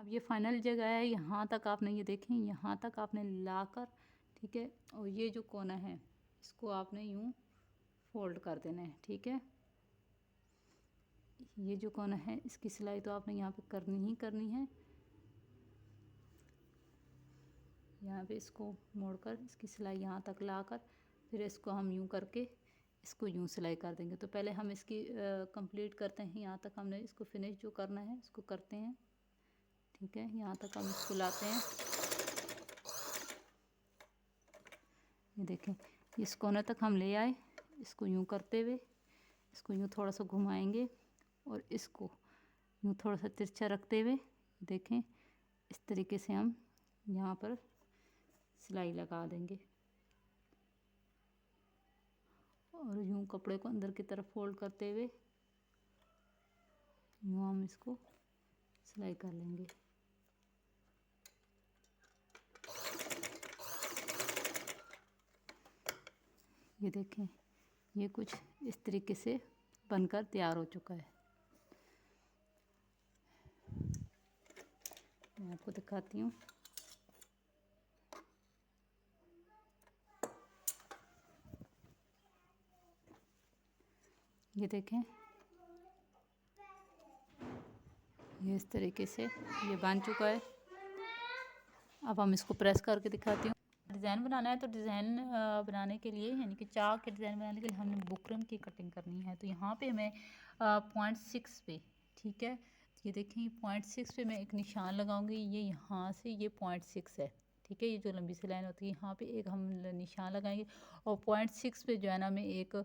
अब ये फाइनल जगह है, यहाँ तक आपने ये देखें, यहाँ तक आपने लाकर, ठीक है, और ये जो कोना है इसको आपने यूँ फोल्ड कर देना है, ठीक है। ये जो कोना है इसकी सिलाई तो आपने यहाँ पे करनी ही करनी है। यहाँ पे इसको मोड़कर इसकी सिलाई यहाँ तक लाकर फिर इसको हम यूँ करके इसको यूँ सिलाई कर देंगे। तो पहले हम इसकी कंप्लीट करते हैं, यहाँ तक हमने इसको फिनिश जो करना है इसको करते हैं, ठीक है। यहाँ तक हम इसको लाते हैं, ये देखें इस कोने तक हम ले आए। इसको यूँ करते हुए इसको यूँ थोड़ा सा घुमाएंगे और इसको यूँ थोड़ा सा तिरछा रखते हुए देखें इस तरीके से हम यहाँ पर सिलाई लगा देंगे और यूँ कपड़े को अंदर की तरफ फोल्ड करते हुए यूँ हम इसको सिलाई कर लेंगे। ये देखें ये कुछ इस तरीके से बनकर तैयार हो चुका है। मैं आपको दिखाती हूँ। ये देखें ये इस तरीके से ये बन चुका है। अब हम इसको प्रेस करके दिखाती हूँ। डिज़ाइन बनाना है तो डिज़ाइन बनाने के लिए यानी कि चाक के डिज़ाइन बनाने के लिए हमने बुकरम की कटिंग करनी है। तो यहाँ पे हमें 0.6 पे, ठीक है, ये देखें 0.6 पे मैं एक निशान लगाऊंगी। ये यहाँ से ये 0.6 है, ठीक है। ये जो लंबी सी लाइन होती है यहाँ पे एक हम निशान लगाएंगे और 0.6 पे जो है ना मैं एक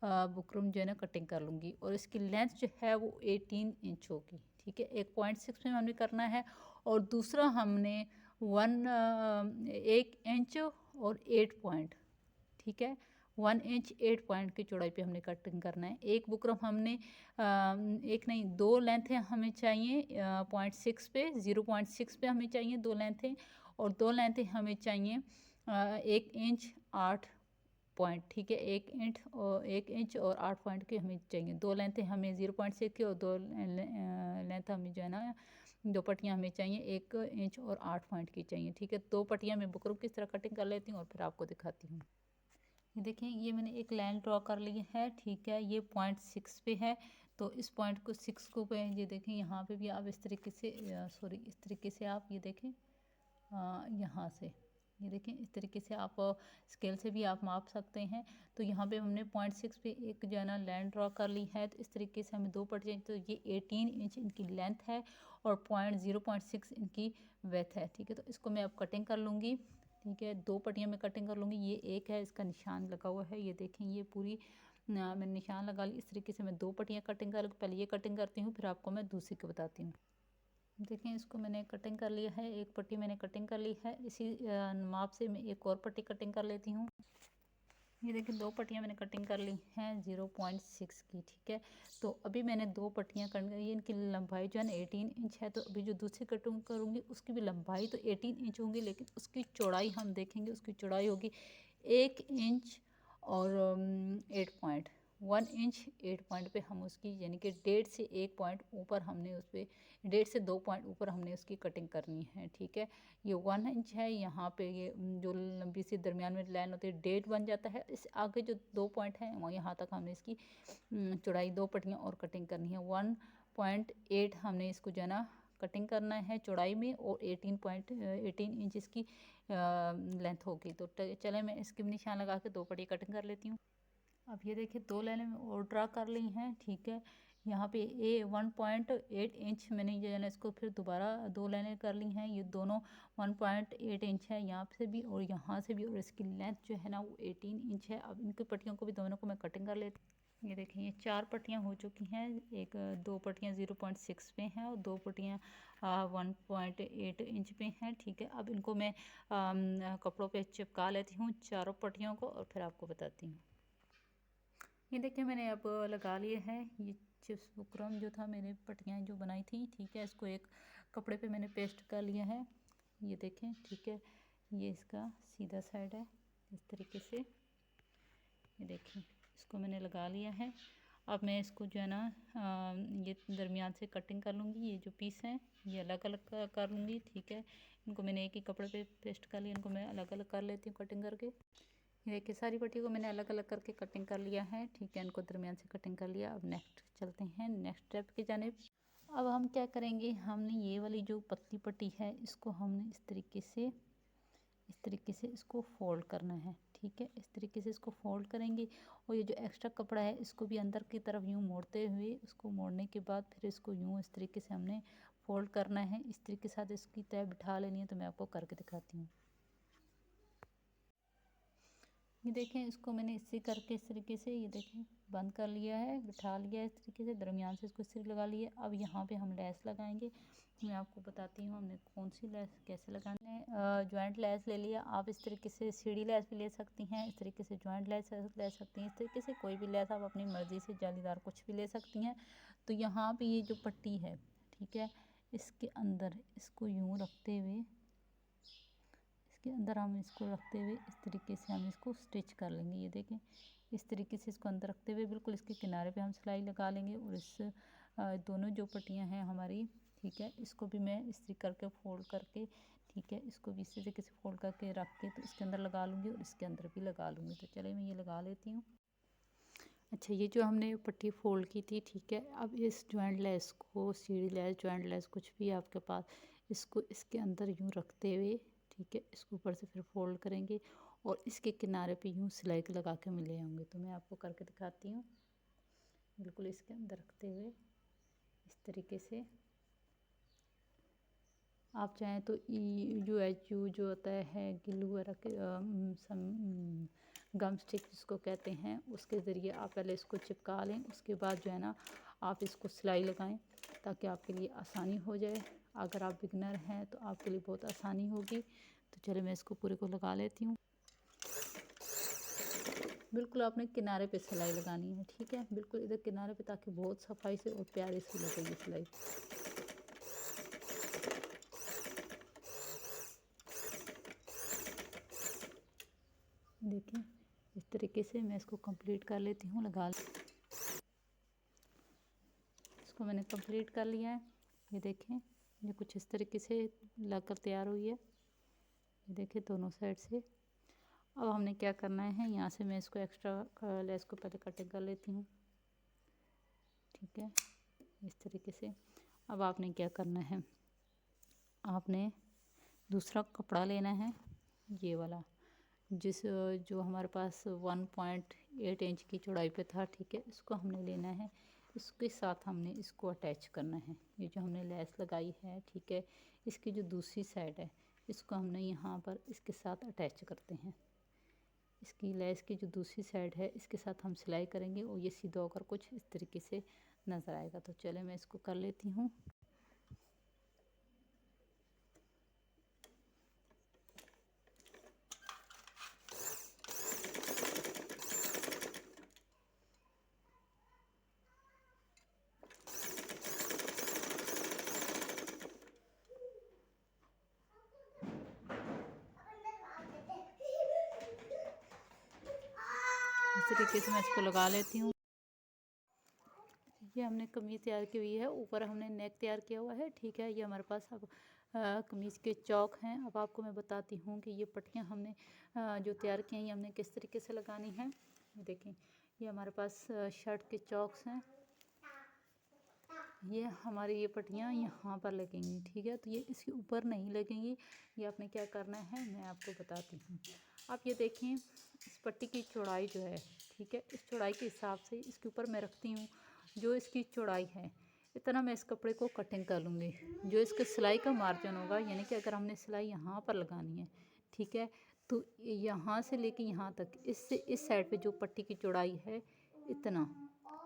बुकरम जो है ना कटिंग कर लूँगी और इसकी लेंथ जो है वो 18 इंच होगी, ठीक है। एक 0.6 में हमने करना है और दूसरा हमने 1 इंच और 8 पॉइंट, ठीक है, 1 इंच 8 पॉइंट की चौड़ाई पे हमने कटिंग करना है। एक बुकरम हमने एक नहीं 2 लेंथें हमें चाहिए 0.6 पे, 0.6 पे हमें चाहिए 2 लेंथें और 2 लेंथें हमें चाहिए 1 इंच 8 पॉइंट, ठीक है। 1 इंच और 8 पॉइंट की हमें चाहिए। 2 लेंथें हमें 0.6 की और 2 लेंथ हमें जो है ना 2 पट्टियाँ हमें चाहिए 1 इंच और 8 पॉइंट की चाहिए, ठीक है। 2 पट्टियाँ मैं बुकरम किस तरह कटिंग कर लेती हूँ और फिर आपको दिखाती हूँ। ये देखें ये मैंने एक लाइन ड्रॉ कर ली है, ठीक है। ये 0.6 पे है तो इस पॉइंट को 6 को पे ये देखें यहाँ पे भी आप इस तरीके से सॉरी इस तरीके से आप ये देखें यहाँ से ये देखें इस तरीके से आप स्केल से भी आप माप सकते हैं। तो यहाँ पे हमने 0.6 पे एक जो है ना लाइन ड्रॉ कर ली है। तो इस तरीके से हमें 2 पट्टियाँ, तो ये 18 इंच इनकी लेंथ है और 0.6 इनकी वेथ है, ठीक है। तो इसको मैं अब कटिंग कर लूँगी, ठीक है। 2 पट्टियाँ में कटिंग कर लूँगी। ये एक है इसका निशान लगा हुआ है, ये देखें ये पूरी मैंने निशान लगा ली। इस तरीके से मैं 2 पट्टियाँ कटिंग कर, पहले ये कटिंग करती हूँ फिर आपको मैं दूसरी को बताती हूँ। देखें इसको मैंने कटिंग कर लिया है, एक पट्टी मैंने कटिंग कर ली है। इसी माप से मैं एक और पट्टी कटिंग कर लेती हूँ। ये देखिए 2 पट्टियाँ मैंने कटिंग कर ली हैं 0.6 की, ठीक है। तो अभी मैंने 2 पट्टियाँ कर, ये इनकी लंबाई जो है ना 18 इंच है। तो अभी जो दूसरी कटिंग करूँगी उसकी भी लंबाई तो 18 इंच होंगी, लेकिन उसकी चौड़ाई हम देखेंगे, उसकी चौड़ाई होगी 1 इंच और 8 पॉइंट, 1 इंच 8 पॉइंट पे हम उसकी यानी कि 1.5 से 1 पॉइंट ऊपर हमने उस पर 1.5 से 2 पॉइंट ऊपर हमने उसकी कटिंग करनी है, ठीक है। ये 1 इंच है, यहाँ पे ये जो लंबी सी दरमियान में लाइन होती है 1.5 बन जाता है। इस आगे जो 2 पॉइंट हैं वहाँ यहाँ तक हमने इसकी चौड़ाई 2 पट्टियाँ और कटिंग करनी है। 1.8 हमने इसको जो है ना कटिंग करना है चौड़ाई में और 18 इंच इसकी लेंथ होगी। तो चले मैं इसकी निशान लगा के 2 पट्टी कटिंग कर लेती हूँ। अब ये देखिए 2 लाइनें और ड्रा कर ली हैं, ठीक है। यहाँ पे 1.8 इंच मैंने जो है ना इसको फिर दोबारा 2 लाइनें कर ली हैं। ये दोनों 1.8 इंच है यहाँ से भी और यहाँ से भी, और इसकी लेंथ जो है ना वो 18 इंच है। अब इनकी पट्टियों को भी दोनों को मैं कटिंग कर लेती हूँ। ये देखिए ये 4 पट्टियाँ हो चुकी हैं, 2 पट्टियाँ 0.6 पे हैं और 2 पट्टियाँ 1.8 इंच पे हैं, ठीक है। अब इनको मैं कपड़ों पे चिपका लेती हूँ चारों पट्टियों को और फिर आपको बताती हूँ। ये देखिए मैंने अब लगा लिए हैं। ये चिप्स बुकरम जो था मैंने पट्टियाँ जो बनाई थी, ठीक है, इसको एक कपड़े पे मैंने पेस्ट कर लिया है। ये देखें, ठीक है, ये इसका सीधा साइड है इस तरीके से। ये देखें इसको मैंने लगा लिया है। अब मैं इसको जो है ना ये दरमियान से कटिंग कर लूँगी। ये जो पीस है ये अलग अलग कर लूँगी, ठीक है। इनको मैंने एक ही कपड़े पे पेस्ट कर लिया, इनको मैं अलग अलग कर लेती हूँ कटिंग करके। ये देखिए सारी पट्टियों को मैंने अलग अलग करके कटिंग कर लिया है, ठीक है। इनको दरमियान से कटिंग कर लिया। अब नेक्स्ट चलते हैं नेक्स्ट स्टेप की जानिब। अब हम क्या करेंगे, हमने ये वाली जो पतली पट्टी है इसको हमने इस तरीके से इसको फोल्ड करना है, ठीक है। इस तरीके से इसको फोल्ड करेंगे और ये जो एक्स्ट्रा कपड़ा है इसको भी अंदर की तरफ यूँ मोड़ते हुए, उसको मोड़ने के बाद फिर इसको यूँ इस तरीके से हमने फोल्ड करना है। इस तरीके के साथ इसकी तय बिठा लेनी है। तो मैं आपको करके दिखाती हूँ। ये देखें, इसको मैंने इसी करके इस तरीके से ये देखें बंद कर लिया है, बिठा लिया है इस तरीके से, दरमियान से इसको सिर लगा लिया। अब यहाँ पे हम लेस लगाएंगे। मैं आपको बताती हूँ हमने कौन सी लेस कैसे लगानी है। जॉइंट लेस ले लिया। आप इस तरीके से सीढ़ी लेस भी ले सकती हैं, इस तरीके से जॉइंट लेस ले सकती हैं, इस तरीके से कोई भी लेस आप अपनी मर्ज़ी से जालीदार कुछ भी ले सकती हैं। तो यहाँ पे ये जो पट्टी है, ठीक है, इसके अंदर इसको यूँ रखते हुए, इसके अंदर हम इसको रखते हुए इस तरीके से हम इसको स्टिच कर लेंगे। ये देखें, इस तरीके से इसको अंदर रखते हुए बिल्कुल इसके किनारे पे हम सिलाई लगा लेंगे। और इस दोनों जो पट्टियां हैं हमारी, ठीक है, इसको भी मैं इस तरीके करके फोल्ड करके, ठीक है, इसको भी इसी तरीके से फोल्ड करके रख के तो इसके अंदर लगा लूँगी और इसके अंदर भी लगा लूँगी। तो चलिए मैं ये लगा लेती हूँ। अच्छा, ये जो हमने पट्टी फोल्ड की थी, ठीक है, अब इस जॉइंट लेस को, सीढ़ी लेस, जॉइंट लेस कुछ भी आपके पास, इसको इसके अंदर यूँ रखते हुए, ठीक है, इसको ऊपर से फिर फोल्ड करेंगे और इसके किनारे पे यूँ सिलाई लगा के मिले होंगे। तो मैं आपको करके दिखाती हूँ। बिल्कुल इसके अंदर रखते हुए इस तरीके से आप चाहें तो यू जो होता है ग्लू वगैरह के गम स्टिक जिसको कहते हैं, उसके ज़रिए आप पहले इसको चिपका लें। उसके बाद जो है ना आप इसको सिलाई लगाएं ताकि आपके लिए आसानी हो जाए। अगर आप बिगनर हैं तो आपके लिए बहुत आसानी होगी। तो चलिए मैं इसको पूरे को लगा लेती हूँ। बिल्कुल आपने किनारे पे सिलाई लगानी है, ठीक है, बिल्कुल इधर किनारे पे, ताकि बहुत सफाई से और प्यारी सी लगेगी सिलाई। देखिए इस तरीके से मैं इसको कंप्लीट कर लेती हूँ, इसको मैंने कंप्लीट कर लिया है। ये देखें, ये कुछ इस तरीके से लगकर तैयार हुई है। ये देखिए दोनों साइड से। अब हमने क्या करना है, यहाँ से मैं इसको एक्स्ट्रा लेस को पहले कटिंग कर लेती हूँ, ठीक है, इस तरीके से। अब आपने क्या करना है, आपने दूसरा कपड़ा लेना है, ये वाला जो हमारे पास 1.8 इंच की चौड़ाई पे था, ठीक है, इसको हमने लेना है। इसके साथ हमने इसको अटैच करना है। ये जो हमने लेस लगाई है, ठीक है, इसकी जो दूसरी साइड है इसको हमने यहाँ पर इसके साथ अटैच करते हैं। इसकी लेस की जो दूसरी साइड है इसके साथ हम सिलाई करेंगे और ये सीधा होकर कुछ इस तरीके से नज़र आएगा। तो चले मैं इसको कर लेती हूँ। इस तरीके से मैं इसको लगा लेती हूँ। ये हमने कमीज़ तैयार की हुई है, ऊपर हमने नेक तैयार किया हुआ है, ठीक है। ये हमारे पास अब कमीज़ के चौक हैं। अब आपको मैं बताती हूँ कि ये पट्टियाँ हमने जो तैयार की हैं ये हमने किस तरीके से लगानी है। देखें, ये हमारे पास शर्ट के चौक्स हैं। ये हमारी ये पट्टियाँ यहाँ पर लगेंगी, ठीक है। तो ये इसके ऊपर नहीं लगेंगी। ये आपने क्या करना है मैं आपको बताती हूँ। आप ये देखें, इस पट्टी की चौड़ाई जो है, ठीक है, इस चौड़ाई के हिसाब से इसके ऊपर मैं रखती हूँ। जो इसकी चौड़ाई है इतना मैं इस कपड़े को कटिंग कर लूँगी। जो इसके सिलाई का मार्जिन होगा, यानी कि अगर हमने सिलाई यहाँ पर लगानी है, ठीक है, तो यहाँ से लेके यहाँ तक, इससे इस साइड पे जो पट्टी की चौड़ाई है इतना,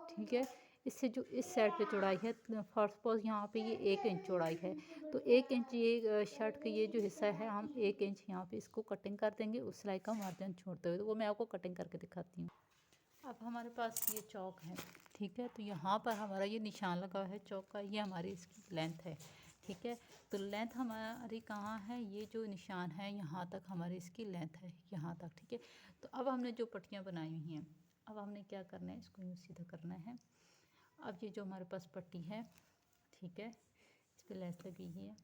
ठीक है, इससे जो इस साइड पे चौड़ाई है, फर्स्ट सपोज यहाँ पे ये 1 इंच चौड़ाई है, तो 1 इंच ये शर्ट का ये जो हिस्सा है हम 1 इंच यहाँ पे इसको कटिंग कर देंगे उस सिलाई का मार्जिन छोड़ते हुए। तो वो मैं आपको कटिंग करके दिखाती हूँ। अब हमारे पास ये चौक है, ठीक है, तो यहाँ पर हमारा ये निशान लगा है चौक का, ये हमारी इसकी लेंथ है, ठीक है। तो लेंथ हमारी कहाँ है, ये जो निशान है यहाँ तक हमारी इसकी लेंथ है, यहाँ तक, ठीक है। तो अब हमने जो पट्टियाँ बनाई हुई हैं, अब हमने क्या करना है, इसको यूँ सीधा करना है। अब ये जो हमारे पास पट्टी है, ठीक है, इस इसकी लेस लगी है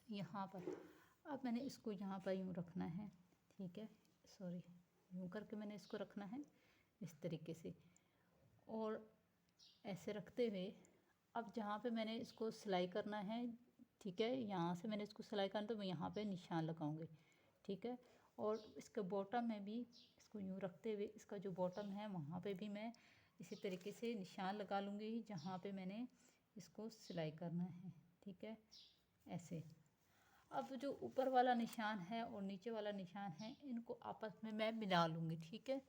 यहाँ पर। अब मैंने इसको यहाँ पर यूँ रखना है, ठीक है, सॉरी, यूँ करके मैंने इसको रखना है इस तरीके से। और ऐसे रखते हुए अब जहाँ पे मैंने इसको सिलाई करना है, ठीक है, यहाँ से मैंने इसको सिलाई करना तो मैं यहाँ पे निशान लगाऊंगी, ठीक है। और इसके बॉटम में भी इसको यूँ रखते हुए इसका जो बॉटम है वहाँ पे भी मैं इसी तरीके से निशान लगा लूँगी जहाँ पे मैंने इसको सिलाई करना है, ठीक है, ऐसे। अब जो ऊपर वाला निशान है और नीचे वाला निशान है इनको आपस में मैं मिला लूँगी, ठीक है।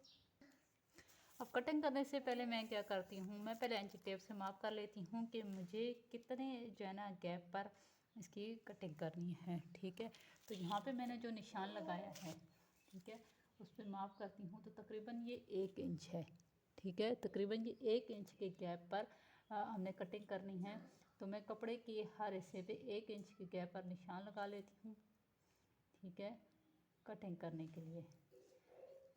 अब कटिंग करने से पहले मैं क्या करती हूँ, मैं पहले इंची टेप से माप कर लेती हूँ कि मुझे कितने जो है ना गैप पर इसकी कटिंग करनी है, ठीक है। तो यहाँ पे मैंने जो निशान लगाया है, ठीक है, उस पर माप करती हूँ तो तकरीबन ये 1 इंच है, ठीक है। तकरीबन ये 1 इंच के गैप पर हमने कटिंग करनी है। तो मैं कपड़े के हर हिस्से पे 1 इंच के गैप पर निशान लगा लेती हूँ, ठीक है, कटिंग करने के लिए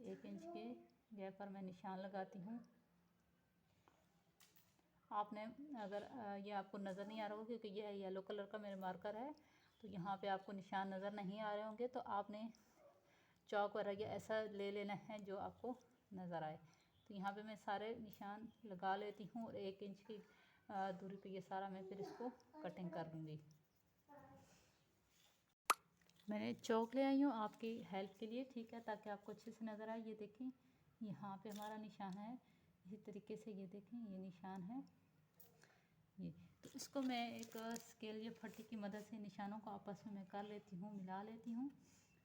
1 इंच के गैप पर मैं निशान लगाती हूँ। आपने अगर ये आपको नज़र नहीं आ रहा होगा क्योंकि ये येलो कलर का मेरा मार्कर है, तो यहाँ पे आपको निशान नज़र नहीं आ रहे होंगे, तो आपने चौक वगैरह या ऐसा ले लेना है जो आपको नज़र आए। तो यहाँ पे मैं सारे निशान लगा लेती हूँ और 1 इंच की दूरी पे ये सारा मैं फिर इसको कटिंग कर लूँगी। मैंने चौक ले आई हूँ आपकी हेल्प के लिए, ठीक है, ताकि आपको अच्छे से नज़र आए। ये देखें यहाँ पे हमारा निशान है, इसी तरीके से ये देखें ये निशान है ये। तो इसको मैं एक स्केल या फट्टी की मदद से निशानों को आपस में मैं कर लेती हूँ, मिला लेती हूँ।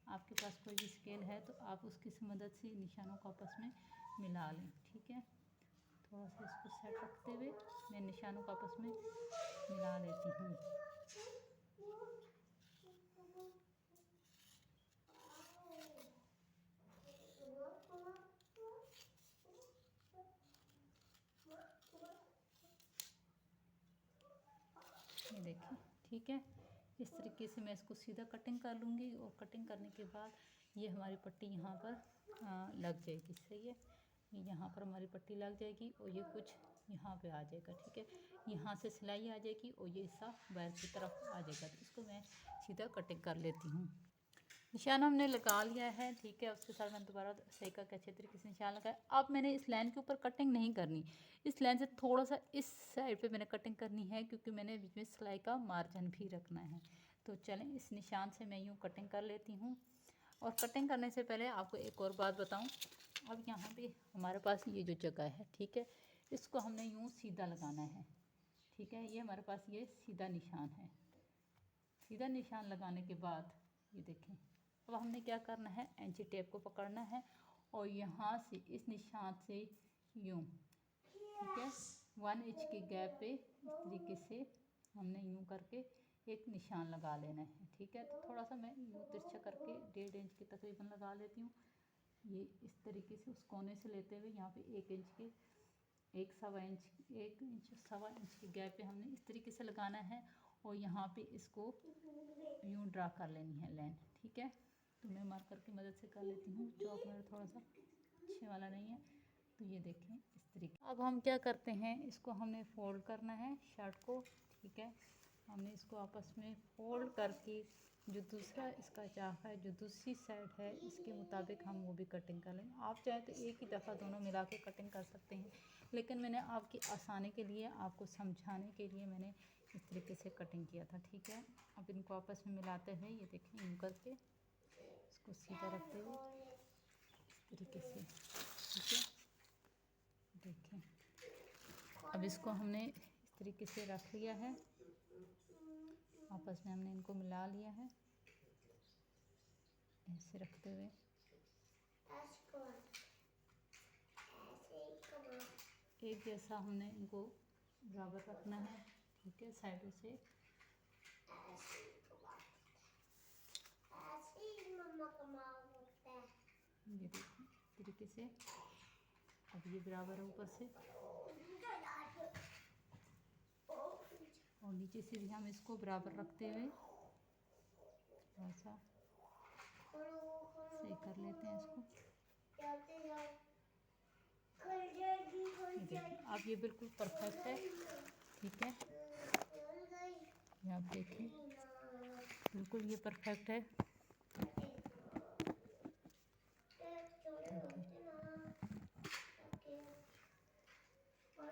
आपके पास कोई भी स्केल है तो आप उसकी मदद से निशानों को आपस में मिला लें, ठीक है। थोड़ा सा इसको सेट रखते हुए मैं निशानों को आपस में मिला लेती हूँ। ये देखिए, ठीक है, इस तरीके से मैं इसको सीधा कटिंग कर लूँगी और कटिंग करने के बाद ये हमारी पट्टी यहाँ पर लग जाएगी, सही है। यहाँ पर हमारी पट्टी लग जाएगी और ये कुछ यहाँ पे आ जाएगा, ठीक है, यहाँ से सिलाई आ जाएगी और ये हिस्सा बाहर की तरफ आ जाएगा। तो इसको मैं सीधा कटिंग कर लेती हूँ। निशान हमने लगा लिया है, ठीक है, उसके साथ मैंने दोबारा सही करके अच्छे तरीके से निशान लगाया। अब मैंने इस लाइन के ऊपर कटिंग नहीं करनी, इस लाइन से थोड़ा सा इस साइड पे मैंने कटिंग करनी है क्योंकि मैंने बीच में सिलाई का मार्जिन भी रखना है। तो चलें इस निशान से मैं यूँ कटिंग कर लेती हूँ। और कटिंग करने से पहले आपको एक और बात बताऊँ, अब यहाँ पर हमारे पास ये जो जगह है, ठीक है, इसको हमने यूँ सीधा लगाना है, ठीक है। ये हमारे पास ये सीधा निशान है। सीधा निशान लगाने के बाद ये देखें, अब हमने क्या करना है, इंची टेप को पकड़ना है और यहाँ से इस निशान से यूँ, ठीक है, 1 इंच के गैप पे इस तरीके से हमने यूँ करके एक निशान लगा लेना है, ठीक है। तो थोड़ा सा मैं यूँ तिरछा करके 1.5 इंच के तकरीबन लगा लेती हूँ। ये इस तरीके से उस कोने से लेते हुए यहाँ पे 1 इंच के 1 इंच सवा इंच के गैप पे हमने इस तरीके से लगाना है और यहाँ पे इसको यूँ ड्रा कर लेनी है लाइन, ठीक है। तो मैं मार्कर की मदद से कर लेती हूँ, चौक मेरा थोड़ा सा अच्छे वाला नहीं है। तो ये देखें इस तरीके। अब हम क्या करते हैं, इसको हमने फोल्ड करना है शर्ट को, ठीक है। हमने इसको आपस में फोल्ड करके जो दूसरा इसका चाक है, जो दूसरी साइड है, इसके मुताबिक हम वो भी कटिंग कर लें। आप चाहे तो एक ही दफ़ा दोनों मिला के कटिंग कर सकते हैं, लेकिन मैंने आपकी आसानी के लिए, आपको समझाने के लिए मैंने इस तरीके से कटिंग किया था, ठीक है। अब इनको आपस में मिलाते हैं, ये देखें यूँ करके इसको सीधा रखते हुए इस तरीके से, ठीक है। देखें अब इसको हमने इस तरीके से रख लिया है, आपस में हमने इनको मिला लिया है ऐसे रखते हुए। एक जैसा हमने इनको बराबर रखना है, ठीक है, साइडों से। ये देखिए तरीके से, अब ये बराबर है ऊपर से और नीचे से भी हम इसको बराबर रखते हुए थोड़ा सा सही कर लेते हैं इसको। ये देखिए अब ये बिल्कुल परफेक्ट है, ठीक है। ये आप देखिए बिल्कुल ये परफेक्ट है।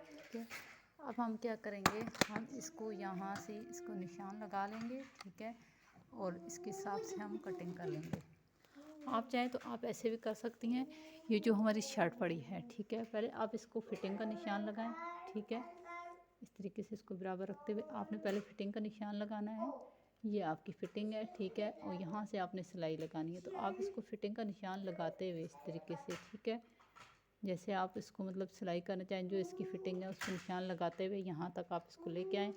ठीक है, अब हम क्या करेंगे, हम इसको यहाँ से इसको निशान लगा लेंगे। ठीक है, और इसके हिसाब से हम कटिंग कर लेंगे। आप चाहें तो आप ऐसे भी कर सकती हैं। ये जो हमारी शर्ट पड़ी है, ठीक है, पहले आप इसको फिटिंग का निशान लगाएं। ठीक है, इस तरीके से इसको बराबर रखते हुए आपने पहले फिटिंग का निशान लगाना है। ये आपकी फिटिंग है। ठीक है, और यहाँ से आपने सिलाई लगानी है। तो आप इसको फिटिंग का निशान लगाते हुए इस तरीके से, ठीक है, जैसे आप इसको मतलब सिलाई करना चाहें, जो इसकी फिटिंग है उसको निशान लगाते हुए यहाँ तक आप इसको लेके आएँ।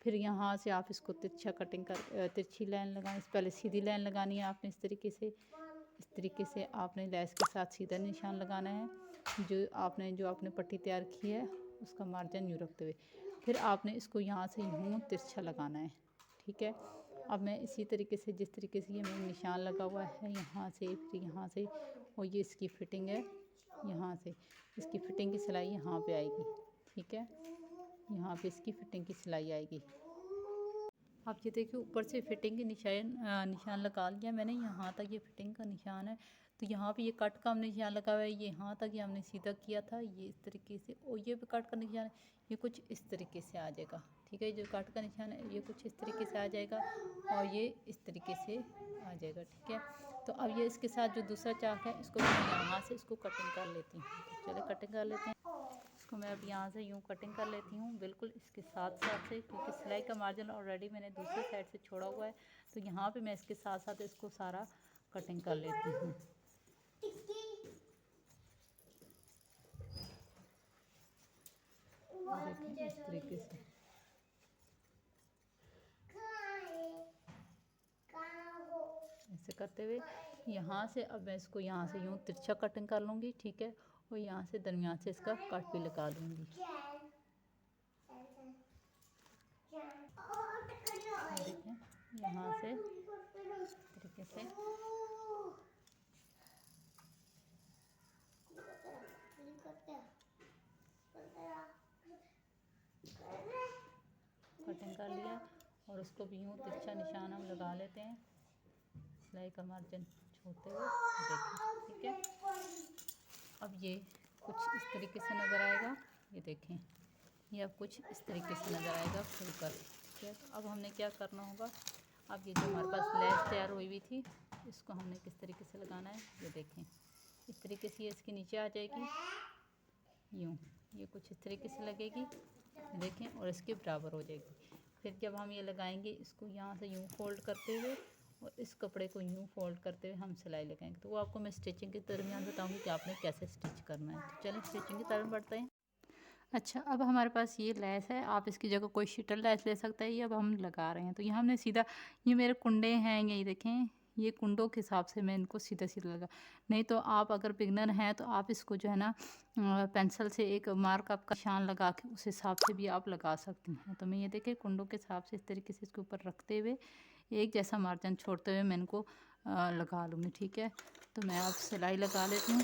फिर यहाँ से आप इसको तिरछा कटिंग कर तिरछी लाइन लगाएं। पहले सीधी लाइन लगानी है आपने इस तरीके से। इस तरीके से आपने लेस के साथ सीधा निशान लगाना है। जो आपने पट्टी तैयार की है उसका मार्जिन यूँ रखते हुए फिर आपने इसको यहाँ से यूँ तिरछा लगाना है। ठीक है, अब मैं इसी तरीके से जिस तरीके से ये मेरा निशान लगा हुआ है यहाँ से, फिर यहाँ से, और ये इसकी फिटिंग है यहाँ से, इसकी फिटिंग की सिलाई यहाँ पे आएगी। ठीक है, यहाँ पे इसकी फिटिंग की सिलाई आएगी। आप ये देखिए ऊपर से फिटिंग के निशान लगा लिया मैंने। यहाँ तक ये फिटिंग का निशान है, तो यहाँ पे ये कट का हमने निशान लगा हुआ है। ये यहाँ तक ये हमने सीधा किया था, ये इस तरीके से, और ये भी कट का निशान है, ये कुछ इस तरीके से आ जाएगा। ठीक है, जो कट का निशान है ये कुछ इस तरीके से आ जाएगा, और ये इस तरीके से आ जाएगा। ठीक है, तो अब ये इसके साथ जो दूसरा चाक है इसको मैं यहाँ से इसको कटिंग कर लेती हूँ। चलिए कटिंग कर लेते हैं। इसको मैं अब यहाँ से यूँ कटिंग कर लेती हूँ, बिल्कुल इसके साथ साथ से, क्योंकि सिलाई का मार्जिन ऑलरेडी मैंने दूसरी साइड से छोड़ा हुआ है। तो यहाँ पे मैं इसके साथ साथ इसको सारा कटिंग कर लेती हूँ। देखिए इस तरीके से ऐसे करते हुए यहाँ से अब मैं इसको यहाँ से यूँ तिरछा कटिंग कर लूँगी। ठीक है, और यहाँ से दरमियान से इसका कट भी लगा लूँगी। देखें यहाँ से तरीके से कटिंग कर लिया, और उसको भी यूँ तिरछा निशान हम लगा लेते हैं सिलाई का मार्जिन छोड़ते हुए। देखें, ठीक है, अब ये कुछ इस तरीके से नज़र आएगा। ये देखें, ये अब कुछ इस तरीके से नज़र आएगा खुलकर। ठीक है, तो अब हमने क्या करना होगा, अब ये जो हमारे पास लेस तैयार हुई हुई थी इसको हमने किस तरीके से लगाना है। ये देखें इस तरीके से ये इसके नीचे आ जाएगी, यूँ ये कुछ इस तरीके से लगेगी। देखें, और इसके बराबर हो जाएगी। फिर जब हम ये लगाएंगे इसको यहाँ से यूँ फोल्ड करते हुए, और इस कपड़े को यूँ फोल्ड करते हुए हम सिलाई लगाएंगे। तो वो आपको मैं स्टिचिंग के दरमियान बताऊंगी कि आपने कैसे स्टिच करना है। तो चलिए स्टिचिंग की तरफ बढ़ते हैं। अच्छा, अब हमारे पास ये लेस है, आप इसकी जगह कोई शीटल लेस ले सकता है। ये अब हम लगा रहे हैं, तो यहाँ हमने सीधा, ये मेरे कुंडे हैं, यही देखें, ये कुंडों के हिसाब से मैं इनको सीधा सीधा लगा। नहीं तो आप अगर बिगनर हैं तो आप इसको जो है ना पेंसिल से एक मार्क आपका निशान लगा के उस हिसाब से भी आप लगा सकती हैं। तो मैं ये देखें कुंडों के हिसाब से इस तरीके से इसके ऊपर रखते हुए एक जैसा मार्जिन छोड़ते हुए मैं इनको लगा लूँगी। ठीक है, तो मैं अब सिलाई लगा लेती हूँ।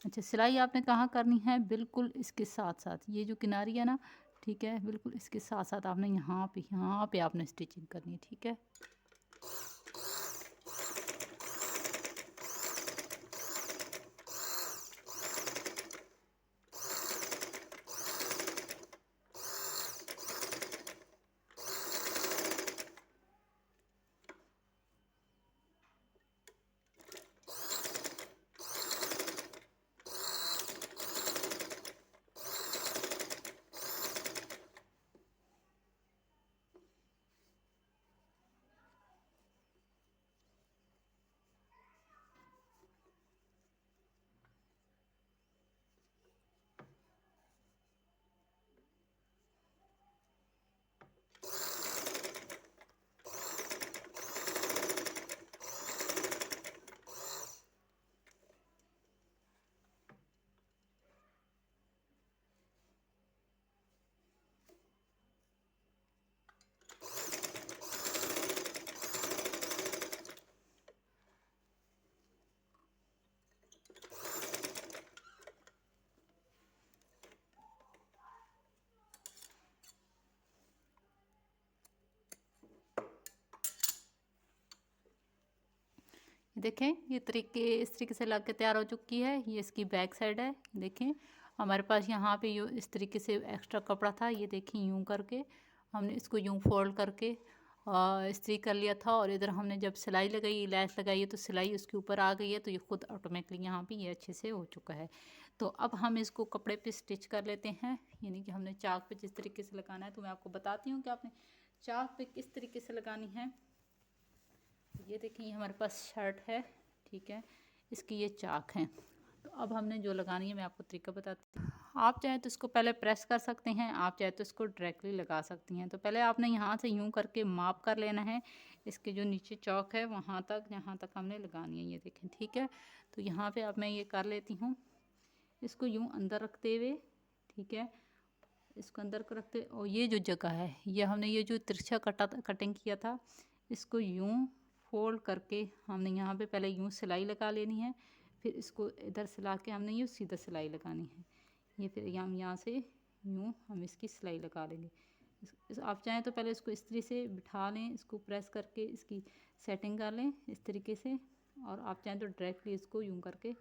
अच्छा, सिलाई आपने कहाँ करनी है, बिल्कुल इसके साथ साथ ये जो किनारी है ना, ठीक है, बिल्कुल इसके साथ साथ आपने यहाँ पे आपने स्टिचिंग करनी है। ठीक है, देखें ये तरीके इस तरीके से लग के तैयार हो चुकी है। ये इसकी बैक साइड है। देखें हमारे पास यहाँ पे यूँ इस तरीके से एक्स्ट्रा कपड़ा था। ये देखें यूँ करके हमने इसको यूँ फोल्ड करके इस्त्री कर लिया था। और इधर हमने जब सिलाई लगाई, लैस लगाई है, तो सिलाई उसके ऊपर आ गई है। तो ये खुद ऑटोमेटिकली यहाँ पे ये अच्छे से हो चुका है। तो अब हम इसको कपड़े पे स्टिच कर लेते हैं। यानी कि हमने चाक पे जिस तरीके से लगाना है, तो मैं आपको बताती हूँ कि आपने चाक पे किस तरीके से लगानी है। ये देखिए हमारे पास शर्ट है, ठीक है, इसकी ये चाक है। तो अब हमने जो लगानी है मैं आपको तरीका बताती हूँ। आप चाहे तो इसको पहले प्रेस कर सकते हैं, आप चाहे तो इसको डायरेक्टली लगा सकती हैं। तो पहले आपने यहाँ से यूँ करके माप कर लेना है इसके जो नीचे चौक है वहाँ तक, यहाँ तक हमने लगानी है। ये देखें, ठीक है। तो यहाँ पे अब मैं ये कर लेती हूँ, इसको यूँ अंदर रखते हुए, ठीक है, इसको अंदर को रखते। और ये जो जगह है, ये हमने ये जो तिरछा कटिंग किया था, इसको यूँ फोल्ड करके हमने यहाँ पे पहले यूँ सिलाई लगा लेनी है। फिर इसको इधर सिला के हमने यूँ सीधा सिलाई लगानी है। ये फिर हम यहाँ से यूँ हम इसकी सिलाई लगा लेंगे। आप चाहें तो पहले इसको इस्त्री से बिठा लें, इसको प्रेस करके इसकी सेटिंग कर लें इस तरीके से। और आप चाहें तो डायरेक्टली इसको यूँ करके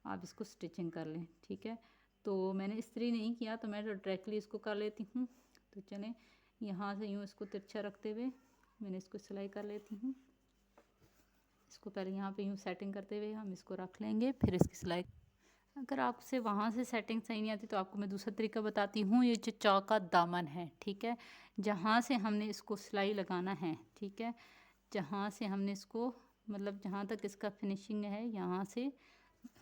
आप इसको स्टिचिंग कर लें, ठीक है। तो मैंने इस्त्री नहीं किया, तो मैं डायरेक्टली इसको कर लेती हूँ। तो चलें, यहाँ से यूँ इसको तिरछा रखते हुए मैंने इसको सिलाई कर लेती हूँ। इसको पहले यहाँ पे यूँ सेटिंग करते हुए हम इसको रख लेंगे, फिर इसकी सिलाई। अगर आपसे वहाँ से सेटिंग सही नहीं आती तो आपको मैं दूसरा तरीका बताती हूँ। ये जो चौक का दामन है, ठीक है, जहाँ से हमने इसको सिलाई लगाना है, ठीक है, जहाँ से हमने इसको मतलब जहाँ तक इसका फिनिशिंग है, यहाँ से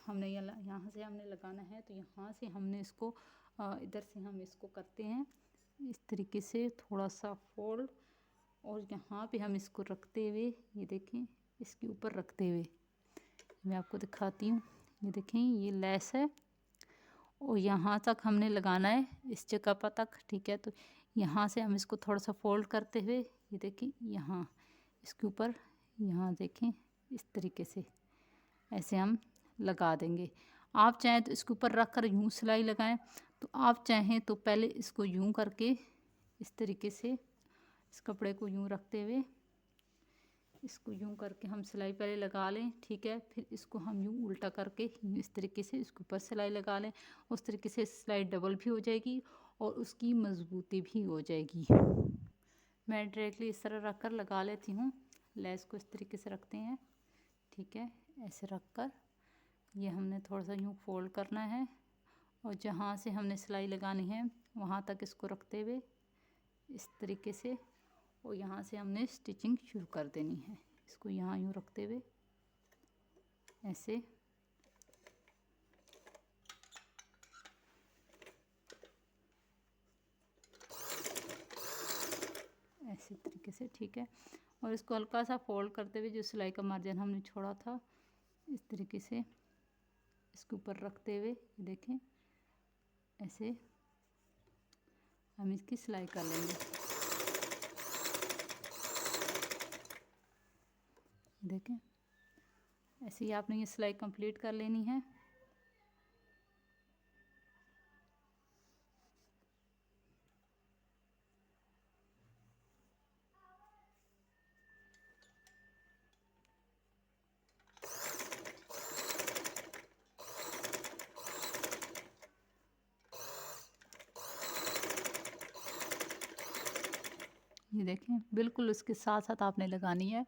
हमने यहाँ से हमने लगाना है। तो यहाँ से हमने इसको इधर से हम इसको करते हैं इस तरीके से थोड़ा सा फोल्ड। और यहाँ पे हम इसको रखते हुए, ये देखें, इसके ऊपर रखते हुए मैं आपको दिखाती हूँ। ये देखें ये लेस है और यहाँ तक हमने लगाना है इस जगह पर तक, ठीक है। तो यहाँ से हम इसको थोड़ा सा फोल्ड करते हुए, ये देखें यहाँ इसके ऊपर, यहाँ देखें इस तरीके से ऐसे हम लगा देंगे। आप चाहें तो इसके ऊपर रख कर यूँ सिलाई लगाएं, तो आप चाहें तो पहले इसको यूँ करके इस तरीके से इस कपड़े को यूँ रखते हुए इसको यूँ करके हम सिलाई पहले लगा लें, ठीक है। फिर इसको हम यूँ उल्टा करके इस तरीके से इसके ऊपर सिलाई लगा लें। उस तरीके से सिलाई डबल भी हो जाएगी और उसकी मजबूती भी हो जाएगी। मैं डायरेक्टली इस तरह रख कर लगा लेती हूँ। लेस को इस तरीके से रखते हैं, ठीक है, ऐसे रख कर ये हमने थोड़ा सा यूँ फोल्ड करना है और जहाँ से हमने सिलाई लगानी है वहाँ तक इसको रखते हुए इस तरीके से, और यहाँ से हमने स्टिचिंग शुरू कर देनी है। इसको यहाँ यूँ रखते हुए ऐसे ऐसे तरीके से, ठीक है। और इसको हल्का सा फोल्ड करते हुए जो सिलाई का मार्जिन हमने छोड़ा था इस तरीके से इसके ऊपर रखते हुए देखें ऐसे हम इसकी सिलाई कर लेंगे। देखें ऐसे ही आपने ये सिलाई कंप्लीट कर लेनी है। ये देखें बिल्कुल उसके साथ साथ आपने लगानी है।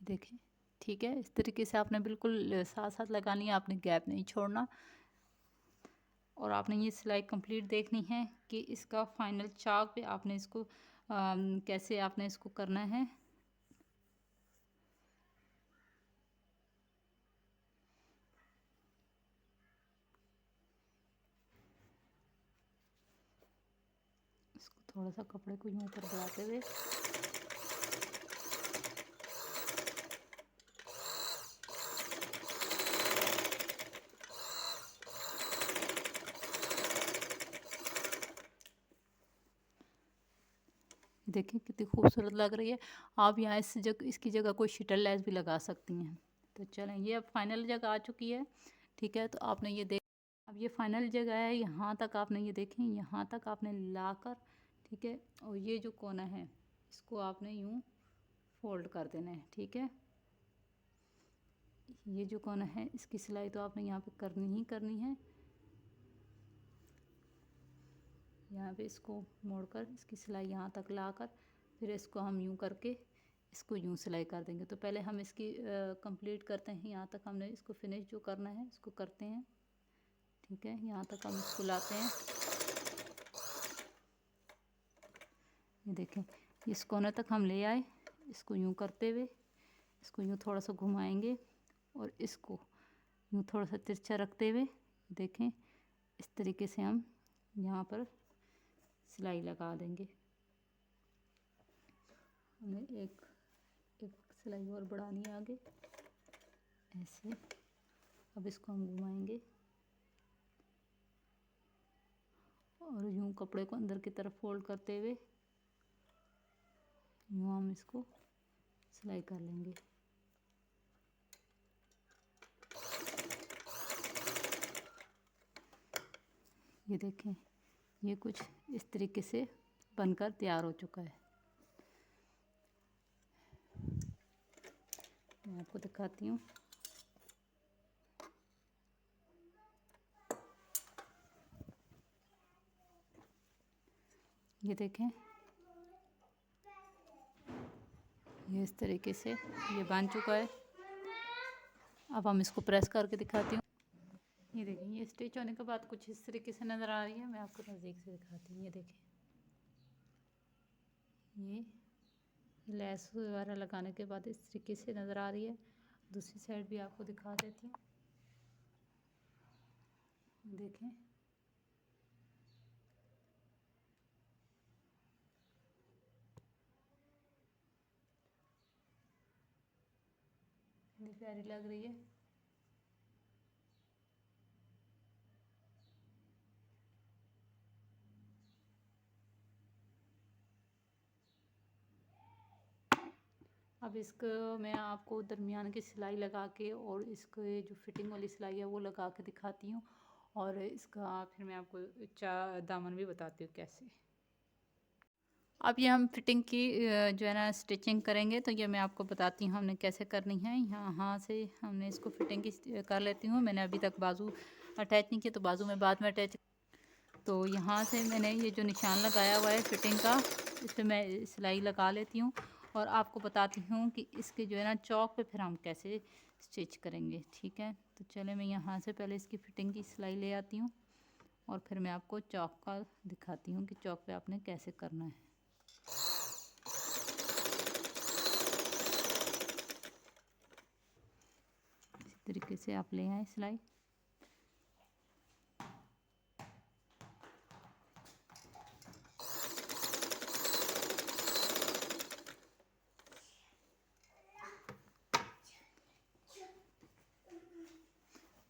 देखें, ठीक है, इस तरीके से आपने बिल्कुल साथ साथ लगानी है, आपने गैप नहीं छोड़ना। और आपने ये सिलाई कंप्लीट देखनी है कि इसका फाइनल चाक पे आपने इसको कैसे आपने इसको करना है। इसको थोड़ा सा कपड़े को यूँ ऊपर बढ़ाते हुए देखिए कितनी खूबसूरत लग रही है। आप यहाँ इसकी जगह कोई शिटल लेस भी लगा सकती हैं। तो चलें, ये अब फाइनल जगह आ चुकी है, ठीक है। तो आपने ये देख, अब ये फाइनल जगह है, यहाँ तक आपने ये देखें, यहाँ तक आपने लाकर, ठीक है। और ये जो कोना है इसको आपने यूँ फोल्ड कर देना है, ठीक है। ये जो कोना है इसकी सिलाई तो आपने यहाँ पे करनी ही करनी है। यहाँ पे इसको मोड़कर इसकी सिलाई यहाँ तक लाकर फिर इसको हम यूँ करके इसको यूँ सिलाई कर देंगे। तो पहले हम इसकी कंप्लीट करते हैं, यहाँ तक हमने इसको फिनिश जो करना है इसको करते हैं। ठीक है, यहाँ तक हम इसको लाते हैं। ये देखें, इस कोने तक हम ले आए। इसको यूँ करते हुए इसको यूँ थोड़ा सा घुमाएंगे और इसको यूँ थोड़ा सा तिरछा रखते हुए देखें इस तरीके से हम यहाँ पर सिलाई लगा देंगे। हमें एक सिलाई और बढ़ानी है आगे ऐसे। अब इसको हम घुमाएंगे और यूँ कपड़े को अंदर की तरफ फोल्ड करते हुए यूँ हम इसको सिलाई कर लेंगे। ये देखें, ये कुछ इस तरीके से बनकर तैयार हो चुका है। मैं आपको दिखाती हूँ। ये देखें, ये इस तरीके से ये बन चुका है। अब हम इसको प्रेस करके दिखाती हूँ। ये देखें, ये स्टिच होने के बाद कुछ इस तरीके से नज़र आ रही है। मैं आपको नज़दीक से दिखाती हूँ। ये देखें, ये लेस वगैरह लगाने के बाद इस तरीके से नज़र आ रही है। दूसरी साइड भी आपको दिखा देती हूँ। देखें, कितनी प्यारी लग रही है। अब इसको मैं आपको दरमियान की सिलाई लगा के और इसको जो फिटिंग वाली सिलाई है वो लगा के दिखाती हूँ और इसका फिर मैं आपको दामन भी बताती हूँ कैसे। अब ये हम फिटिंग की जो है ना स्टिचिंग करेंगे। तो ये मैं आपको बताती हूँ हमने कैसे करनी है। यहाँ से हमने इसको फिटिंग की कर लेती हूँ। मैंने अभी तक बाजू अटैच नहीं किया, तो बाजू में बाद में अटैच। तो यहाँ से मैंने ये जो निशान लगाया हुआ है फिटिंग का, इस पर मैं सिलाई लगा लेती हूँ और आपको बताती हूँ कि इसके जो है ना चौक पे फिर हम कैसे स्टिच करेंगे। ठीक है, तो चले मैं यहाँ से पहले इसकी फिटिंग की सिलाई ले आती हूँ और फिर मैं आपको चौक का दिखाती हूँ कि चौक पे आपने कैसे करना है। इसी तरीके से आप ले आए सिलाई।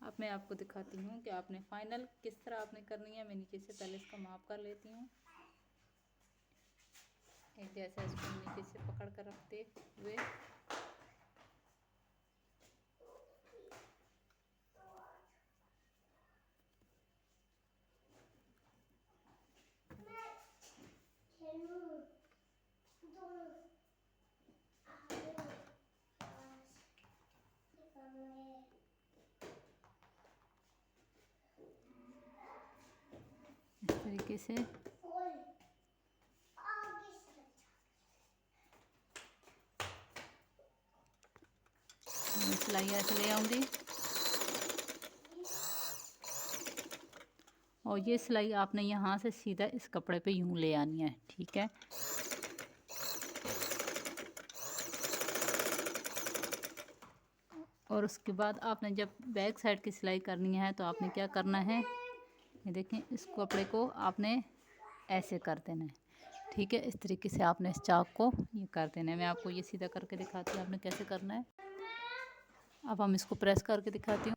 अब मैं आपको दिखाती हूँ कि आपने फाइनल किस तरह आपने करनी है। मैं नीचे से पहले इसका माप कर लेती हूँ। एक जैसा इसको नीचे से पकड़ कर रखते हुए इस तरीके से सिलाई ऐसे ले आऊंगी और ये सिलाई आपने यहाँ से सीधा इस कपड़े पे यूं ले आनी है। ठीक है, और उसके बाद आपने जब बैक साइड की सिलाई करनी है तो आपने क्या करना है, ये देखें, इस कपड़े को आपने ऐसे कर देना है। ठीक है, इस तरीके से आपने इस चाक को ये कर देना है। मैं आपको ये सीधा करके दिखाती हूँ आपने कैसे करना है। अब हम इसको प्रेस करके दिखाती हूँ।